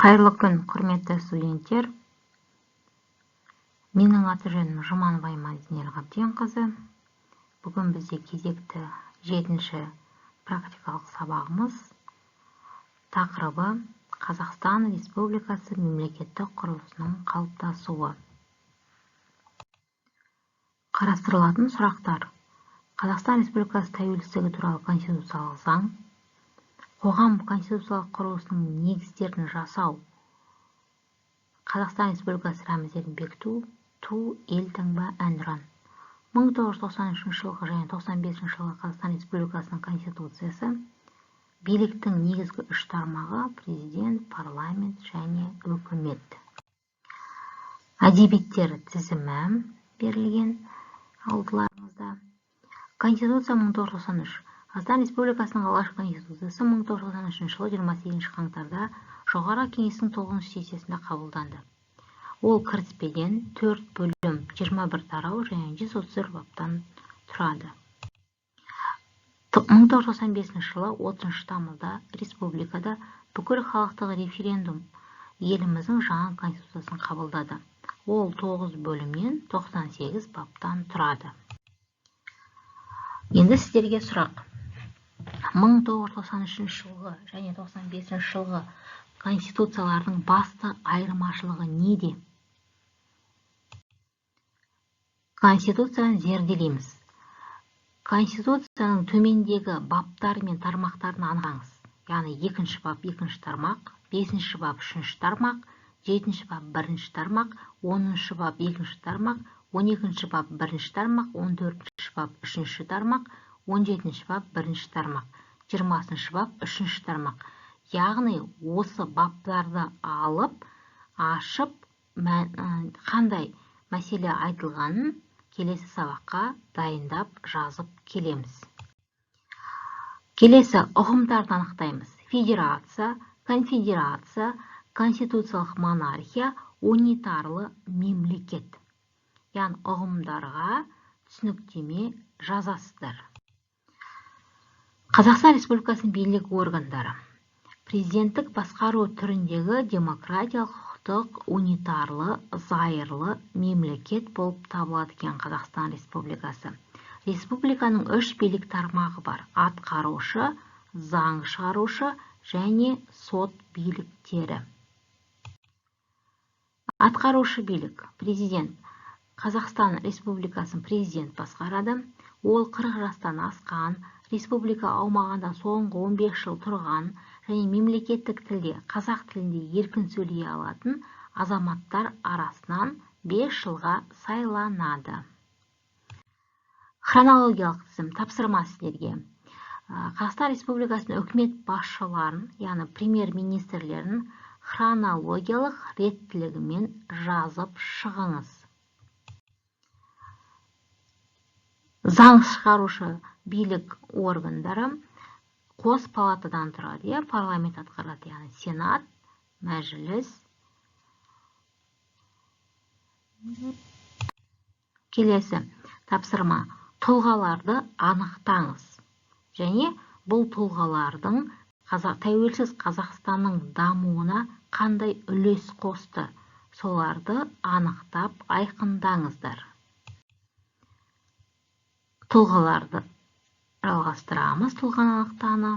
Қайырлы күн, құрметті студенттер. Менің аты-жөнім Жұманова Аймадинель Ғабденқызы. Бүгін бізде кезекті 7-ші практикалық сабағымыз. Тақырыбы Қазақстан Республикасы мемлекеттік құрылысының қалыптасуы. Қарастырылатын сұрақтар: Қазақстан Республикасы тәуелсіздігі туралы конституциялық заң, қоғам конституциялық құрылысының негіздерін жасау, Қазақстан Республикасы рәміздерін бекіту, ту, елтаңба, әнұран. 1993 жылғы және 95 жылғы Қазақстан Республикасының конституциясы, биліктің негізгі 3 тармағы президент, парламент және үкімет. Әдебиеттер тізімі берілген алдыларыңызда. Конституция 1993. Қазақстан Республикасының алғашқы конституциясы 1993 жылы 28 қаңтарда Жоғары кеңестің 9 сессиясында қабылданды. Ол кіріспеден 4 бөлім, 21 тарау және 131 баптан тұрады. 1995 жылы 30 тамызда республикада бүкіл халықтық референдум еліміздің жаңа конституциясын қабылдады. Ол 9 бөлімнен 98 баптан тұрады. Енді сіздерге сұрақ: 1993 жылғы және 95 жылғы конституциялардың басты айырмашылығы неде? Конституцияны зерделейміз. Конституцияның төмендегі баптары мен тармақтарын анықтаңыз. Яғни 2-ші бап 2-ші тармақ, 5-ші бап 3-ші тармақ, 7-ші бап 1-ші тармақ, 10-ші бап 2-ші тармақ, 12-ші бап 1-ші тармақ, 14-ші бап 3-ші тармақ, 17-ші бап 1-ші тармақ, 20-ші бап 3-ші тармақ. Яғни осы баптарды алып, ашып, қандай мәселе айтылғанын келесі сабаққа дайындап жазып келеміз. Келесі ұғымдарды анықтаймыз. Федерация, конфедерация, конституциялық монархия, унитарлы мемлекет. Яғни ұғымдарға түсініктеме жазасыздар. Қазақстан Республикасының билік органдары. Президенттік басқару түріндегі демократиялық, құқықтық, унитарлы, зайырлы мемлекет болып табылады екен Қазақстан Республикасы. Республиканың 3 билік тармағы бар: атқарушы, заң шығарушы және сот биліктері. Атқарушы билік. Президент. Қазақстан Республикасын президент басқарады. Ол 40 жастан асқан, республика аумағында соңғы 15 жыл тұрған және мемлекеттік тілде, қазақ тілінде еркін сөйлей алатын азаматтар арасынан 5 жылға сайланады. Хронологиялық тізім. Тапсырма сіздерге. Қазақстан Республикасының үкімет басшыларын, яғни премьер-министрлерін хронологиялық реттілігімен жазып шығыңыз. Заң шығарушы билік органдары қос палатадан тұрады. Парламент атқарады, яғни Сенат, Мәжіліс. Келесі тапсырма. Тұлғаларды анықтаңыз. Және бұл тұлғалардың тәуелсіз Қазақстанның дамуына қандай үлес қосты? Соларды анықтап айқындаңыздар. Тұлғаларды жалғастырамыз. Тұлғаны анықтаны.